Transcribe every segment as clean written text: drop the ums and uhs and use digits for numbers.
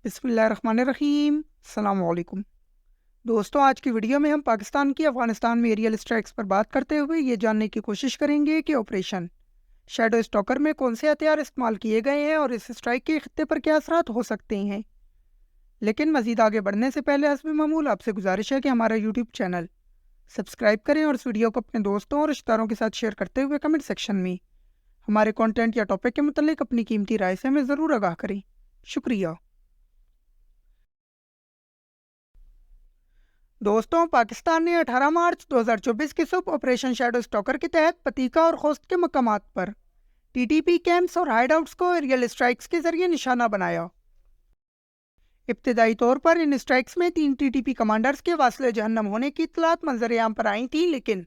बिस्मिल्लाहिर्रहमानिर्रहीम। अस्सलाम वालेकुम दोस्तों, आज की वीडियो में हम पाकिस्तान की अफगानिस्तान में एरियल स्ट्राइक्स पर बात करते हुए ये जानने की कोशिश करेंगे कि ऑपरेशन शैडो स्टॉकर में कौन से हथियार इस्तेमाल किए गए हैं और इस स्ट्राइक के खित्ते पर क्या असरात हो सकते हैं। लेकिन मज़ीद आगे बढ़ने से पहले हस्ब मामूल आपसे गुजारिश है कि हमारा यूट्यूब चैनल सब्सक्राइब करें और इस वीडियो को अपने दोस्तों और रिश्तेदारों के साथ शेयर करते हुए कमेंट सेक्शन में हमारे कंटेंट या टॉपिक के मुतालिक अपनी कीमती राय से हमें ज़रूर आगाह करें। शुक्रिया। दोस्तों, पाकिस्तान ने 18 मार्च 2024 की सुबह ऑपरेशन शैडो स्टॉकर के तहत पतीका और खोस्त के मकामात पर टीटीपी कैंप्स और हाइडआउट्स को एरियल स्ट्राइक्स के जरिए निशाना बनाया। इब्तदाई तौर पर इन स्ट्राइक्स में 3 टीटीपी कमांडर्स के वास्ले जहन्नम होने की इत्तलात मंजर-ए-आम पर आई थी, लेकिन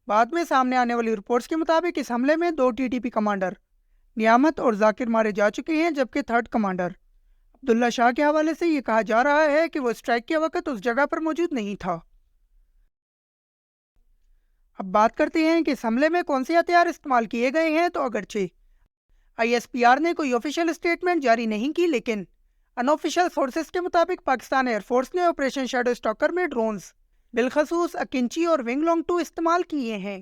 बाद में सामने आने वाली रिपोर्ट्स के मुताबिक इस हमले में 2 टीटीपी कमांडर नियामत और जाकिर मारे जा चुके हैं, जबकि थर्ड कमांडर अब्दुल्ला शाह के हवाले से ये कहा जा रहा है कि वो स्ट्राइक के वक्त उस जगह पर मौजूद नहीं था। अब बात करते हैं कि इस हमले में कौन से हथियार इस्तेमाल किए गए हैं। तो अगरचे आईएसपीआर ने कोई ऑफिशियल स्टेटमेंट जारी नहीं की, लेकिन अनऑफिशियल सोर्सेस के मुताबिक पाकिस्तान एयरफोर्स ने ऑपरेशन शैडो स्टॉकर में ड्रोन्स बिलखसूस अकिंची और विंगलोंग 2 इस्तेमाल किए हैं।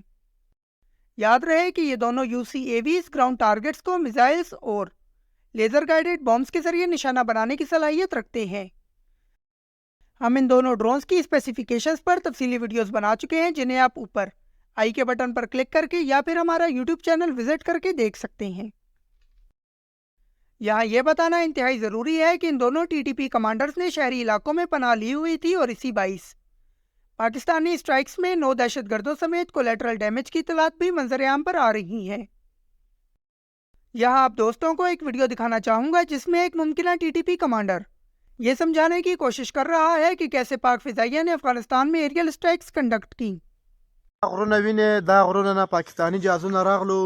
याद रहे कि ये दोनों यूसीएवीज ग्राउंड टारगेट्स को मिसाइल्स और लेजर गाइडेड बॉम्ब्स के जरिए निशाना बनाने की सलाहियत रखते हैं। हम इन दोनों ड्रोन्स की स्पेसिफिकेशंस पर तफसीली वीडियोस बना चुके हैं, जिन्हें आप ऊपर आई के बटन पर क्लिक करके या फिर हमारा यूट्यूब चैनल विजिट करके देख सकते हैं। यहाँ यह बताना इंतहाई ज़रूरी है कि इन दोनों टीटीपी कमांडर्स ने शहरी इलाकों में पनाह ली हुई थी और इसी बाइस पाकिस्तानी स्ट्राइक्स में 9 दहशतगर्दों समेत कोलेटरल डैमेज की इत्तलात भी मंजर-ए-आम पर आ रही हैं। यहाँ आप दोस्तों को एक वीडियो दिखाना चाहूँगा जिसमें एक मुमकिन टीटीपी कमांडर ये समझाने की कोशिश कर रहा है कि कैसे पाक फिजाइया ने अफगानिस्तान में एरियल स्ट्राइक्स कंडक्ट की। غرونه وینې دا غرونه نه پاکستاني جهازونه راغلو،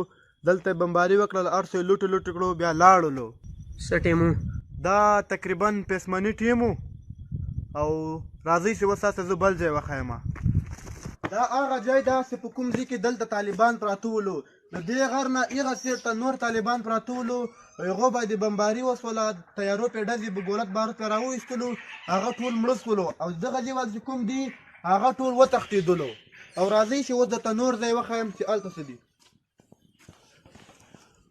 دلته بمباري وکړل، ارسه لوټ کړو، بیا لاړلو. څه ټیم دا تقریبا پسمني ټیم و او راځئ چې اوس تاسو زه بل ځای وښیم. دا هغه ځای ده چې په کوم ځای کې دلته طالبان پراته ولو، د دې غر نه هغه سیر ته نور طالبان پراته ولو، هغو باندې بمباري وسوله، تیارو پې ډزې په ګولت بارود پې راوایستلو، هغه ټول مړه سولو او دغه دیوال چې کوم دي هغه ټول وتښتېدلو. او راځئ چې اوس درته نور ځای وښیم چې هلته څه دي.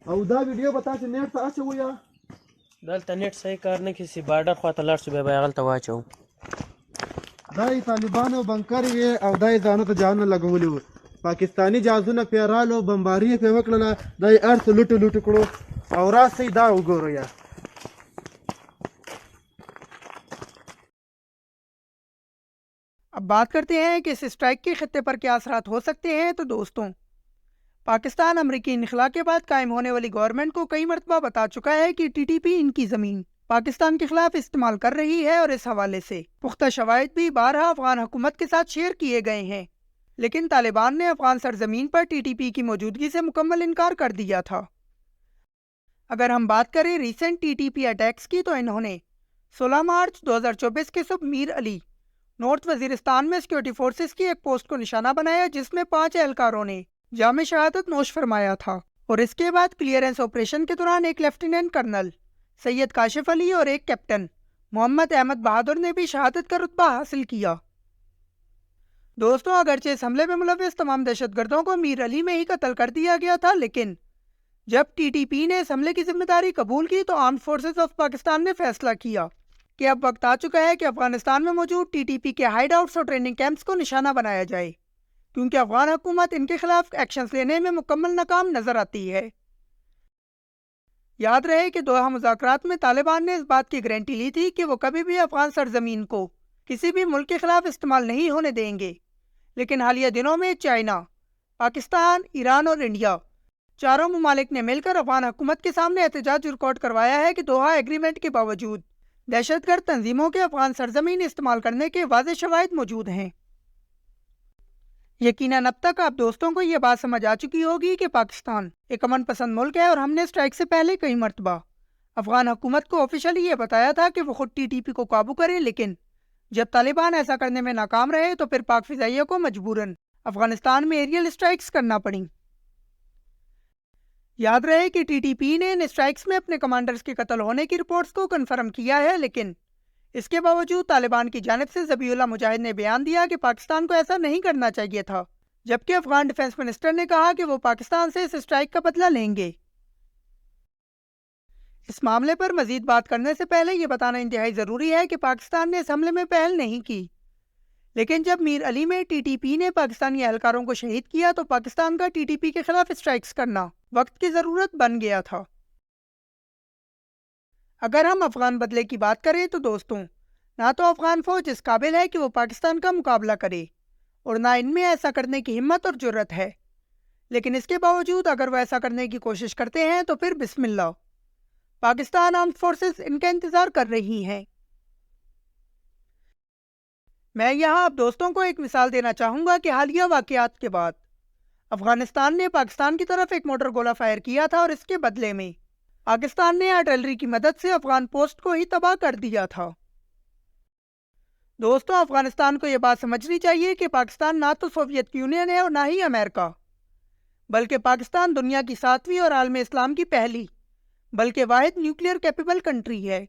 او دا ویډیو به تاسې نیټ ته اچوئ. دلته نیټ صحیح کار نه کړي، بارډر خواته لاړ شو، بیا به یې هغلته واچوو. دا یې طالبانو بنکر وې او دا یې ځانو ته جهازونه لګولي وو، پاکستاني جهازونه پې رالو، بمباري یې پې وکړله، دا یې هر څه لوټو کړو. او راسئ دا وګورئ. अब बात करते हैं कि इस स्ट्राइक के खत्ते पर क्या असरात हो सकते हैं। तो दोस्तों, पाकिस्तान अमरीकी इनखला के बाद कायम होने वाली गवर्नमेंट को कई मरतबा बता चुका है कि टीटीपी इनकी ज़मीन पाकिस्तान के खिलाफ इस्तेमाल कर रही है और इस हवाले से पुख्ता शवाहिद भी बारहा अफगान हुकूमत के साथ शेयर किए गए हैं, लेकिन तालिबान ने अफगान सरजमीन पर टीटीपी की मौजूदगी से मुकम्मल इनकार कर दिया था। अगर हम बात करें रिसेंट टीटीपी अटैक्स की, तो इन्होंने 16 मार्च 2024 के सुबह मीर अली नॉर्थ वजीरिस्तान में सिक्योरिटी फोर्सेस की एक पोस्ट को निशाना बनाया, जिसमें 5 एहलकारों ने जामे शहादत नोश फरमाया था। और इसके बाद क्लियरेंस ऑपरेशन के दौरान एक लेफ्टिनेंट कर्नल सैयद काशिफ अली और एक कैप्टन मोहम्मद अहमद बहादुर ने भी शहादत का रुतबा हासिल किया। दोस्तों, अगरचे इस हमले में मुलव्विस तमाम दहशतगर्दों को मीर अली में ही कत्ल कर दिया गया था, लेकिन जब टीटीपी ने इस हमले की जिम्मेदारी कबूल की तो आर्म्ड फोर्सेस ऑफ पाकिस्तान ने फैसला किया कि अब वक्त आ चुका है कि अफगानिस्तान में मौजूद टीटीपी के हाइड आउट्स और ट्रेनिंग कैंप्स को निशाना बनाया जाए, क्योंकि अफगान हुकूमत इनके खिलाफ एक्शंस लेने में मुकम्मल नाकाम नजर आती है। याद रहे कि दोहा मुज़ाकरात में तालिबान ने इस बात की गारंटी ली थी कि वो कभी भी अफगान सरजमीन को किसी भी मुल्क के खिलाफ इस्तेमाल नहीं होने देंगे, लेकिन हालिया दिनों में चाइना, पाकिस्तान, ईरान और इंडिया चारों ममालिक ने मिलकर अफगान हुकूमत के सामने एहतजाज रिकॉर्ड करवाया है कि दोहा एग्रीमेंट के बावजूद दहशतगर्द तंजीमों के अफगान सरजमीन इस्तेमाल करने के वाज़ेह शवाहिद मौजूद हैं। यकीनन अब तक आप दोस्तों को यह बात समझ आ चुकी होगी कि पाकिस्तान एक अमन पसंद मुल्क है और हमने स्ट्राइक से पहले कई मरतबा अफगान हुकूमत को ऑफिशियली ये बताया था कि वो खुद टीटीपी को काबू करे, लेकिन जब तालिबान ऐसा करने में नाकाम रहे तो फिर पाक फिजाइया को मजबूरन अफगानिस्तान में एरियल स्ट्राइक्स करना पड़ी। یاد رہے کہ TTP نے ان اسٹرائکس میں اپنے کمانڈرز کے قتل ہونے کی رپورٹس کو کنفرم کیا ہے، لیکن اس کے باوجود طالبان کی جانب سے ذبیح اللہ مجاہد نے بیان دیا کہ پاکستان کو ایسا نہیں کرنا چاہیے تھا، جبکہ افغان ڈیفنس منسٹر نے کہا کہ وہ پاکستان سے اس اسٹرائک کا بدلہ لیں گے۔ اس معاملے پر مزید بات کرنے سے پہلے یہ بتانا انتہائی ضروری ہے کہ پاکستان نے اس حملے میں پہل نہیں کی، لیکن جب میر علی میں TTP نے پاکستانی اہلکاروں کو شہید کیا تو پاکستان کا TTP کے خلاف اسٹرائکس کرنا وقت کی ضرورت بن گیا تھا۔ اگر ہم افغان بدلے کی بات کریں تو دوستوں، نہ تو افغان فوج اس قابل ہے کہ وہ پاکستان کا مقابلہ کرے اور نہ ان میں ایسا کرنے کی ہمت اور جرت ہے، لیکن اس کے باوجود اگر وہ ایسا کرنے کی کوشش کرتے ہیں تو پھر بسم اللہ، پاکستان آرمڈ فورسز ان کا انتظار کر رہی ہیں۔ میں یہاں آپ دوستوں کو ایک مثال دینا چاہوں گا کہ حالیہ واقعات کے بعد افغانستان نے پاکستان کی طرف ایک موٹر گولہ فائر کیا تھا اور اس کے بدلے میں پاکستان نے آرٹلری کی مدد سے افغان پوسٹ کو ہی تباہ کر دیا تھا۔ دوستوں، افغانستان کو یہ بات سمجھنی چاہیے کہ پاکستان نہ تو سوویت یونین ہے اور نہ ہی امریکہ، بلکہ پاکستان دنیا کی 7ویں اور عالم اسلام کی پہلی بلکہ واحد نیوکلیئر کیپیبل کنٹری ہے۔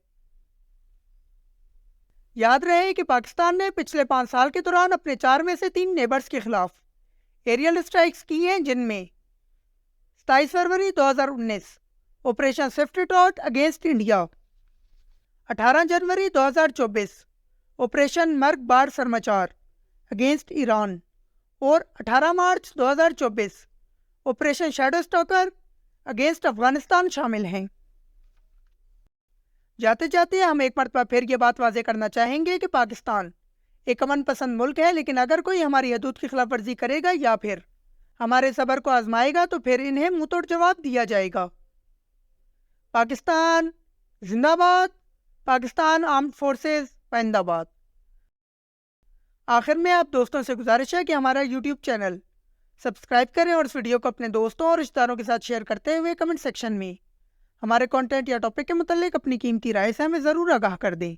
یاد رہے کہ پاکستان نے پچھلے 5 سال کے دوران اپنے 4 میں سے 3 نیبرز کے خلاف ایریل اسٹرائکس کی ہیں، جن میں 27 فروری 2019 operation swift retort against India, 18 جنوری 2024 آپریشن مرگ بار سرماچار اگینسٹ ایران اور 18 March 2024 operation shadow stalker against Afghanistan شامل ہیں۔ جاتے جاتے ہم ایک مرتبہ پھر یہ بات واضح کرنا چاہیں گے کہ پاکستان ایک امن پسند ملک ہے، لیکن اگر کوئی ہماری حدود کی خلاف ورزی کرے گا یا پھر ہمارے صبر کو آزمائے گا تو پھر انہیں منہ توڑ جواب دیا جائے گا۔ پاکستان زندہ باد، پاکستان آرمڈ فورسز پائندہ باد۔ آخر میں آپ دوستوں سے گزارش ہے کہ ہمارا YouTube چینل سبسکرائب کریں اور اس ویڈیو کو اپنے دوستوں اور رشتہ داروں کے ساتھ شیئر کرتے ہوئے کمنٹ سیکشن میں ہمارے کانٹینٹ یا ٹاپک کے متعلق اپنی قیمتی رائے سے ہمیں ضرور آگاہ کر دیں۔